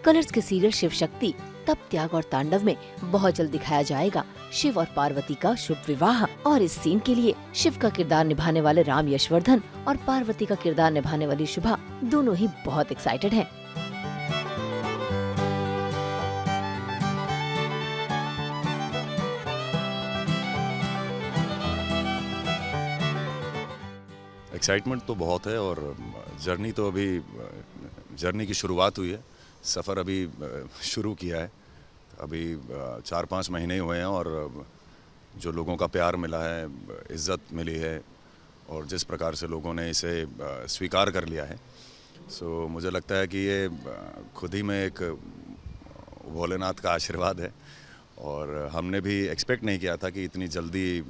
Colours के serial Shiv Shakti तप त्याग और तांडव में बहुत जल्द दिखाया जाएगा शिव और पार्वती का शुभ विवाह। और इस सीन के लिए शिव का किरदार निभाने वाले राम यशवर्धन और पार्वती का किरदार निभाने वाली शुभा दोनों ही बहुत एक्साइटेड हैं। एक्साइटमेंट तो बहुत है और जर्नी की शुरुआत हुई है। सफ़र अभी शुरू किया है। अभी 4-5 महीने ही हुए हैं और जो लोगों का प्यार मिला है, इज़्ज़त मिली है और जिस प्रकार से लोगों ने इसे स्वीकार कर लिया है, सो मुझे लगता है कि ये खुद ही में एक भोलेनाथ का आशीर्वाद है। और हमने भी एक्सपेक्ट नहीं किया था कि इतनी जल्दी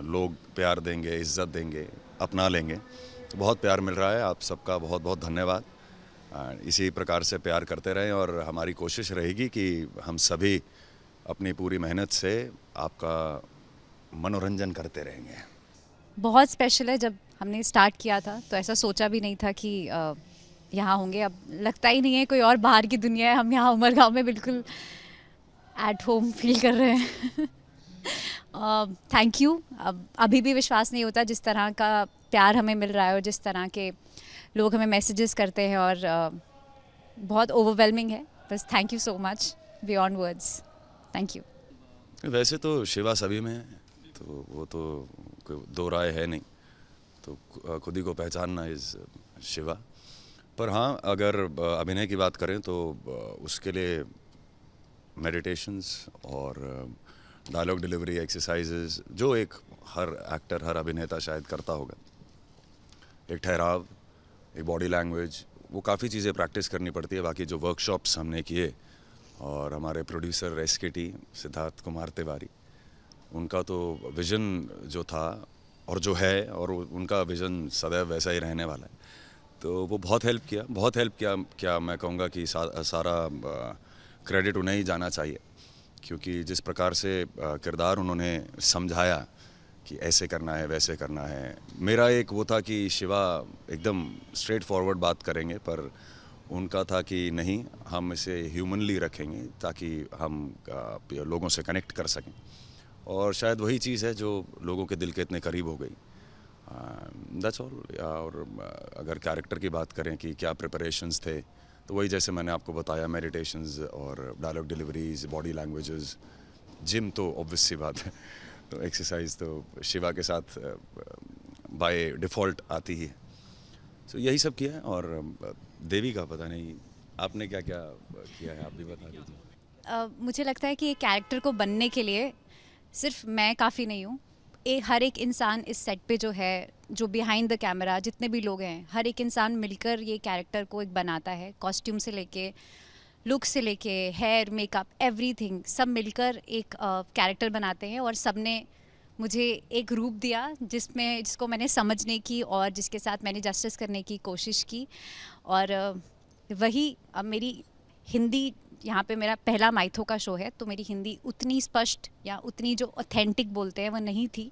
लोग प्यार देंगे, इज़्ज़त देंगे, अपना लेंगे। तो बहुत प्यार मिल रहा है। आप सबका बहुत बहुत धन्यवाद। इसी प्रकार से प्यार करते रहें और हमारी कोशिश रहेगी कि हम सभी अपनी पूरी मेहनत से आपका मनोरंजन करते रहेंगे। बहुत स्पेशल है। जब हमने स्टार्ट किया था तो ऐसा सोचा भी नहीं था कि यहाँ होंगे। अब लगता ही नहीं है कोई और बाहर की दुनिया है। हम यहाँ उमरगांव में बिल्कुल एट होम फील कर रहे हैं। Thank you. अभी भी विश्वास नहीं होता जिस तरह का प्यार हमें मिल रहा है और जिस तरह के लोग हमें मैसेजेस करते हैं और बहुत ओवरवेलमिंग है। बस thank you so much beyond words. Thank you. वैसे तो शिवा सभी में है, तो वो तो कोई दो राय है नहीं, तो खुद ही को पहचानना इज़ शिवा। पर हाँ, अगर अभिनय की बात करें तो उसके लिए मेडिटेशंस और डायलॉग डिलीवरी एक्सरसाइजेज जो एक हर एक्टर, हर अभिनेता शायद करता होगा, एक ठहराव, एक बॉडी लैंग्वेज, वो काफ़ी चीज़ें प्रैक्टिस करनी पड़ती है। बाकी जो वर्कशॉप्स हमने किए और हमारे प्रोड्यूसर SKT सिद्धार्थ कुमार तिवारी, उनका तो विज़न जो था और जो है और उनका विज़न सदैव वैसा ही रहने वाला है, तो वो बहुत हेल्प किया। क्या मैं कहूँगा कि सारा क्रेडिट उन्हें ही जाना चाहिए, क्योंकि जिस प्रकार से किरदार उन्होंने समझाया कि ऐसे करना है, वैसे करना है। मेरा एक वो था कि शिवा एकदम स्ट्रेट फॉरवर्ड बात करेंगे, पर उनका था कि नहीं, हम इसे ह्यूमनली रखेंगे ताकि हम लोगों से कनेक्ट कर सकें। और शायद वही चीज़ है जो लोगों के दिल के इतने करीब हो गई। That's all. और अगर कैरेक्टर की बात करें कि क्या प्रिपरेशंस थे, तो वही जैसे मैंने आपको बताया, मेडिटेशंस और dialogue deliveries, body languages, gym तो ऑब्वियस सी बात है, तो एक्सरसाइज तो शिवा के साथ बाय डिफ़ॉल्ट आती ही है। तो यही सब किया है। और देवी का पता नहीं आपने क्या क्या किया है, आप भी बता दीजिए। मुझे लगता है कि एक कैरेक्टर को बनने के लिए सिर्फ मैं काफ़ी नहीं हूँ। हर एक इंसान इस सेट पे जो है, जो बिहाइंड द कैमरा जितने भी लोग हैं, हर एक इंसान मिलकर ये कैरेक्टर को एक बनाता है। कॉस्ट्यूम से लेके, लुक से लेके, हेयर, मेकअप, एवरीथिंग सब मिलकर एक कैरेक्टर बनाते हैं। और सब ने मुझे एक रूप दिया जिसको मैंने समझने की और जिसके साथ मैंने जस्टिस करने की कोशिश की। और वही अब मेरी हिंदी, यहाँ पे मेरा पहला माइथो का शो है, तो मेरी हिंदी उतनी स्पष्ट या उतनी जो ऑथेंटिक बोलते हैं वो नहीं थी।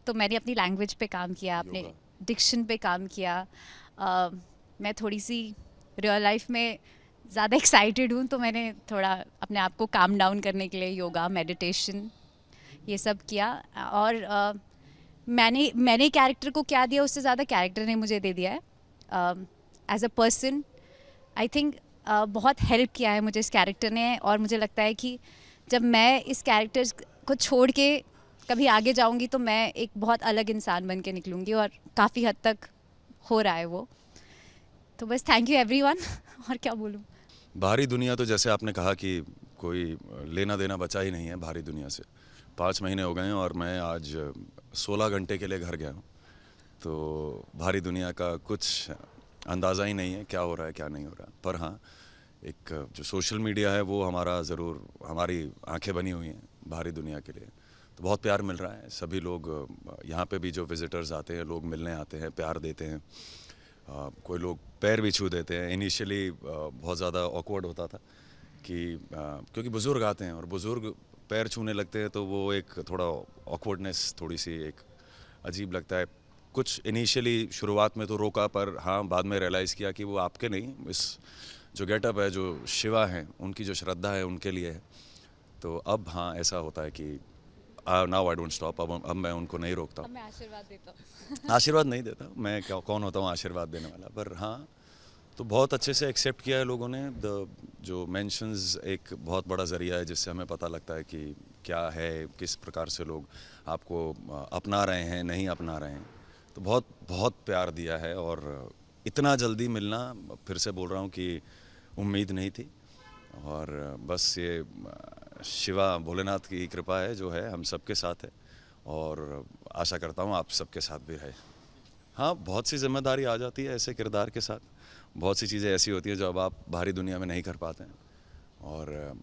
तो मैंने अपनी लैंग्वेज पे काम किया, अपने डिक्शन पे काम किया। मैं थोड़ी सी रियल लाइफ में ज़्यादा एक्साइटेड हूँ, तो मैंने थोड़ा अपने आप को काम डाउन करने के लिए योगा, मेडिटेशन, ये सब किया। और मैंने कैरेक्टर को क्या दिया, उससे ज़्यादा कैरेक्टर ने मुझे दे दिया है। As a person I think बहुत हेल्प किया है मुझे इस कैरेक्टर ने। और मुझे लगता है कि जब मैं इस कैरेक्टर को छोड़ के कभी आगे जाऊंगी तो मैं एक बहुत अलग इंसान बन के निकलूँगी, और काफ़ी हद तक हो रहा है वो। तो बस थैंक यू एवरीवन। और क्या बोलूँ। बाहरी दुनिया तो जैसे आपने कहा कि कोई लेना देना बचा ही नहीं है बाहरी दुनिया से। 5 महीने हो गए हैं और मैं आज 16 घंटे के लिए घर गया हूँ, तो बाहरी दुनिया का कुछ अंदाज़ा ही नहीं है क्या हो रहा है, क्या नहीं हो रहा। पर हाँ, एक जो सोशल मीडिया है वो हमारी आंखें बनी हुई हैं बाहरी दुनिया के लिए। तो बहुत प्यार मिल रहा है। सभी लोग यहाँ पे भी जो विज़िटर्स आते हैं, लोग मिलने आते हैं, प्यार देते हैं। कोई लोग पैर भी छू देते हैं। इनिशियली बहुत ज़्यादा ऑकवर्ड होता था कि क्योंकि बुज़ुर्ग आते हैं और बुज़ुर्ग पैर छूने लगते हैं, तो वो एक थोड़ा ऑकवर्डनेस, थोड़ी सी एक अजीब लगता है। कुछ इनिशियली शुरुआत में तो रोका, पर हाँ बाद में रियलाइज़ किया कि वो आपके नहीं, इस जो गेटअप है, जो शिवा हैं, उनकी जो श्रद्धा है उनके लिए है। तो अब हाँ ऐसा होता है कि नाउ आई डोंट स्टॉप, अब मैं उनको नहीं रोकता हूँ। मैं आशीर्वाद देता हूँ। आशीर्वाद नहीं देता, मैं क्या कौन होता हूँ आशीर्वाद देने वाला, पर हाँ तो बहुत अच्छे से एक्सेप्ट किया है लोगों ने। जो मेंशंस एक बहुत बड़ा ज़रिया है जिससे हमें पता लगता है कि क्या है, किस प्रकार से लोग आपको अपना रहे हैं, नहीं अपना रहे हैं। तो बहुत बहुत प्यार दिया है, और इतना जल्दी मिलना, फिर से बोल रहा हूँ कि उम्मीद नहीं थी। और बस ये शिवा भोलेनाथ की कृपा है जो है हम सबके साथ है, और आशा करता हूँ आप सबके साथ भी रहे। हाँ, बहुत सी जिम्मेदारी आ जाती है ऐसे किरदार के साथ, बहुत सी चीज़ें ऐसी होती हैं जो अब आप बाहरी दुनिया में नहीं कर पाते हैं। और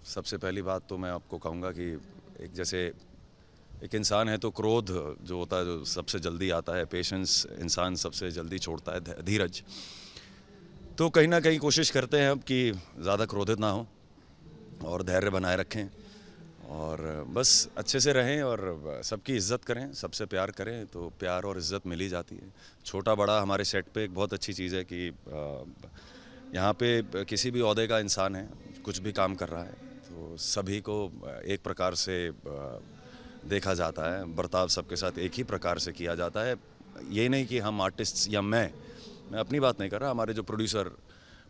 सबसे पहली बात तो मैं आपको कहूँगा कि एक जैसे एक इंसान है तो क्रोध जो होता है, जो सबसे जल्दी आता है, पेशेंस इंसान सबसे जल्दी छोड़ता है, धीरज। तो कहीं ना कहीं कोशिश करते हैं अब कि ज़्यादा क्रोधित ना हो और धैर्य बनाए रखें, और बस अच्छे से रहें और सबकी इज़्ज़त करें, सबसे प्यार करें, तो प्यार और इज़्ज़त मिल ही जाती है। छोटा बड़ा हमारे सेट पे एक बहुत अच्छी चीज़ है कि यहाँ पे किसी भी ओहदे का इंसान है, कुछ भी काम कर रहा है, तो सभी को एक प्रकार से देखा जाता है, बर्ताव सबके साथ एक ही प्रकार से किया जाता है। ये नहीं कि हम आर्टिस्ट या मैं अपनी बात नहीं कर रहा, हमारे जो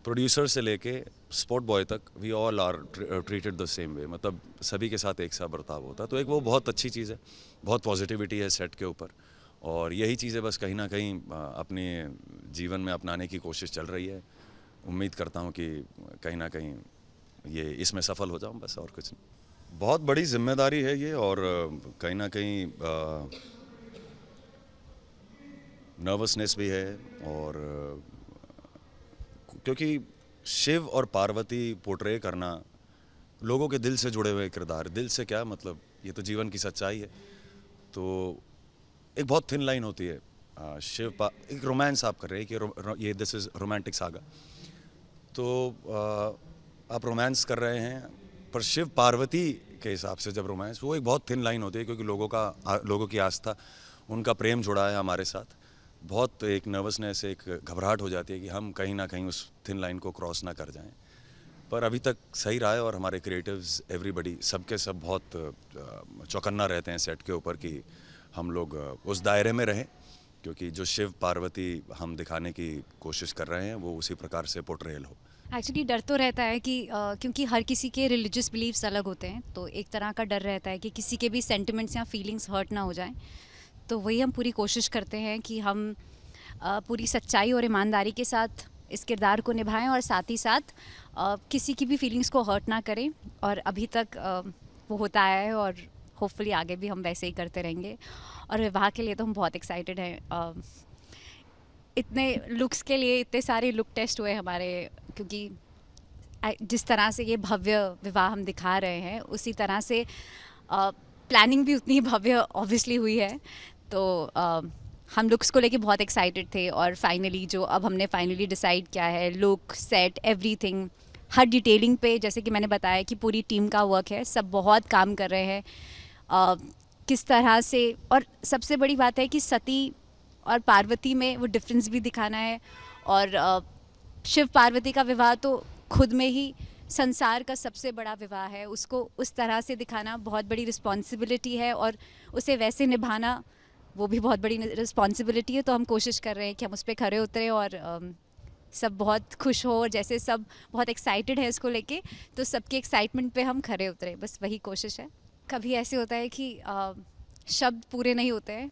प्रोड्यूसर से लेके स्पॉट बॉय तक, we all are treated the same way, मतलब सभी के साथ एक सा बर्ताव होता है। तो एक वो बहुत अच्छी चीज़ है, बहुत पॉजिटिविटी है सेट के ऊपर, और यही चीज़ें बस कहीं ना कहीं अपने जीवन में अपनाने की कोशिश चल रही है। उम्मीद करता हूँ कि कहीं ना कहीं ये इसमें सफल हो जाऊँ, बस और कुछ नहीं। बहुत बड़ी जिम्मेदारी है ये, और कहीं ना कहीं नर्वसनेस भी है, और क्योंकि शिव और पार्वती पोर्ट्रे करना, लोगों के दिल से जुड़े हुए किरदार, दिल से क्या मतलब, ये तो जीवन की सच्चाई है। तो एक बहुत थिन लाइन होती है, एक रोमांस आप कर रहे हैं कि ये दिस इज़ रोमांटिक सागा, तो आप रोमांस कर रहे हैं, पर शिव पार्वती के हिसाब से जब रोमांस, वो एक बहुत थिन लाइन होती है, क्योंकि लोगों की आस्था, उनका प्रेम जुड़ा है हमारे साथ। बहुत एक नर्वसनेस, एक घबराहट हो जाती है कि हम कहीं ना कहीं उस थिन लाइन को क्रॉस ना कर जाएं, पर अभी तक सही रहा है। और हमारे क्रिएटिव्स, एवरीबडी, सबके सब बहुत चौकन्ना रहते हैं सेट के ऊपर कि हम लोग उस दायरे में रहें, क्योंकि जो शिव पार्वती हम दिखाने की कोशिश कर रहे हैं वो उसी प्रकार से पोर्ट्रेयल हो। एक्चुअली डर तो रहता है कि क्योंकि हर किसी के रिलीजियस बिलीव्स अलग होते हैं, तो एक तरह का डर रहता है कि किसी के भी सेंटिमेंट्स या फीलिंग्स हर्ट ना हो जाएं। तो वही हम पूरी कोशिश करते हैं कि हम पूरी सच्चाई और ईमानदारी के साथ इस किरदार को निभाएं, और साथ ही साथ किसी की भी फीलिंग्स को हर्ट ना करें। और अभी तक वो होता है, और होपफुली आगे भी हम वैसे ही करते रहेंगे। और विवाह के लिए तो हम बहुत एक्साइटेड हैं। इतने लुक्स के लिए इतने सारे लुक टेस्ट हुए हमारे, क्योंकि जिस तरह से ये भव्य विवाह हम दिखा रहे हैं, उसी तरह से प्लानिंग भी उतनी भव्य ऑब्वियसली हुई है। तो हम लुक्स को लेके बहुत एक्साइटेड थे, और फाइनली जो अब हमने फाइनली डिसाइड किया है, लुक, सेट, एवरीथिंग, हर डिटेलिंग पे, जैसे कि मैंने बताया कि पूरी टीम का वर्क है, सब बहुत काम कर रहे हैं किस तरह से। और सबसे बड़ी बात है कि सती और पार्वती में वो डिफरेंस भी दिखाना है, और शिव पार्वती का विवाह तो खुद में ही संसार का सबसे बड़ा विवाह है, उसको उस तरह से दिखाना बहुत बड़ी रिस्पॉन्सिबिलिटी है, और उसे वैसे निभाना वो भी बहुत बड़ी रिस्पॉन्सिबिलिटी है। तो हम कोशिश कर रहे हैं कि हम उस पर खरे उतरे, और सब बहुत खुश हो, और जैसे सब बहुत एक्साइटेड है इसको लेके, तो सबके एक्साइटमेंट पे हम खरे उतरे, बस वही कोशिश है। कभी ऐसे होता है कि शब्द पूरे नहीं होते हैं,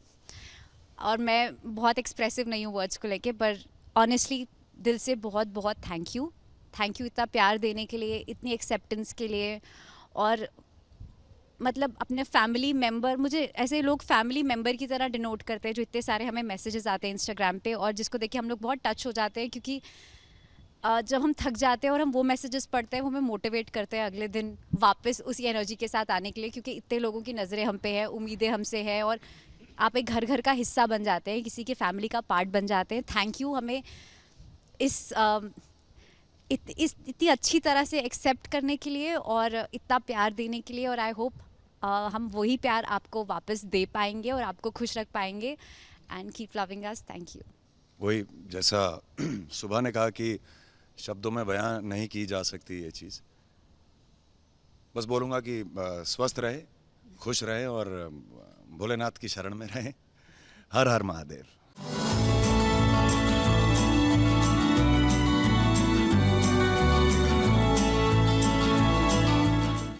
और मैं बहुत एक्सप्रेसिव नहीं हूँ वर्ड्स को लेके, पर ऑनेस्टली दिल से बहुत बहुत थैंक यू इतना प्यार देने के लिए, इतनी एक्सेप्टेंस के लिए। और मतलब अपने फैमिली मेम्बर, मुझे ऐसे लोग फैमिली मेम्बर की तरह डिनोट करते हैं, जो इतने सारे हमें मैसेजेस आते हैं इंस्टाग्राम पे, और जिसको देख के हम लोग बहुत टच हो जाते हैं, क्योंकि जब हम थक जाते हैं और हम वो मैसेजेस पढ़ते हैं, वो हमें मोटिवेट करते हैं अगले दिन वापस उसी एनर्जी के साथ आने के लिए, क्योंकि इतने लोगों की नज़रें हम पे हैं, उम्मीदें हमसे हैं, और आप एक घर का हिस्सा बन जाते हैं, किसी के फैमिली का पार्ट बन जाते हैं। थैंक यू हमें इतनी अच्छी तरह से एक्सेप्ट करने के लिए, और इतना प्यार देने के लिए, और आई होप हम वही प्यार आपको वापस दे पाएंगे और आपको खुश रख पाएंगे। And keep loving us. Thank you. वही जैसा सुबह ने कहा कि शब्दों में बयां नहीं की जा सकती ये चीज़। बस बोलूँगा कि स्वस्थ रहे, खुश रहे और भोलेनाथ की शरण में रहें। हर हर महादेव।